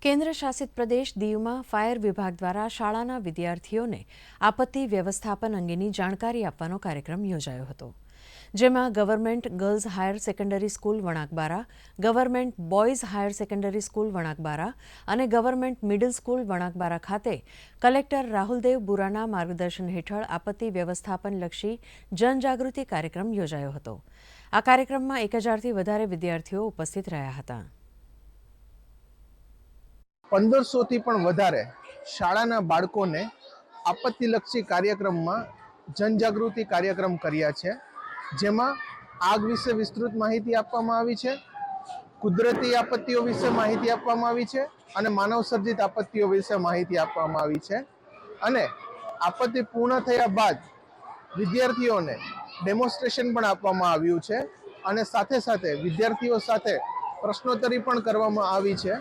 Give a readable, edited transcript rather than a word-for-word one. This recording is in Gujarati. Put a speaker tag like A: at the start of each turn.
A: કેન્દ્ર શાસિત પ્રદેશ દીવમાં ફાયર વિભાગ દ્વારા શાળાના વિદ્યાર્થીઓને આપત્તિ વ્યવસ્થાપન અંગેની જાણકારી આપવાનો કાર્યક્રમ યોજાયો હતો, જેમાં government girls higher secondary school Vanakbara, government boys higher secondary school Vanakbara અને ગવર્મેન્ટ મિડલ સ્કૂલ વણાકબારા ખાતે કલેક્ટર રાહુલદેવ બુરાના માર્ગદર્શન હેઠળ આપત્તિ વ્યવસ્થાપનલક્ષી જનજાગૃતિ કાર્યક્રમ યોજાયો હતો। આ કાર્યક્રમમાં 1000થી વધારે વિદ્યાર્થીઓ ઉપસ્થિત રહ્યા હતા।
B: 1500 થી પણ વધારે શાળાના બાળકોને આપત્તિલક્ષી કાર્યક્રમમાં જનજાગૃતિ કાર્યક્રમ કર્યા છે, જેમાં આગ વિશે વિસ્તૃત માહિતી આપવામાં આવી છે, કુદરતી આપત્તિઓ વિશે માહિતી આપવામાં આવી છે અને માનવ સર્જિત આપત્તિઓ વિશે માહિતી આપવામાં આવી છે। અને આપત્તિ પૂર્ણ થયા બાદ વિદ્યાર્થીઓને ડેમોન્સ્ટ્રેશન પણ આપવામાં આવ્યું છે અને સાથે સાથે વિદ્યાર્થીઓ સાથે પ્રશ્નોત્તરી પણ કરવામાં આવી છે।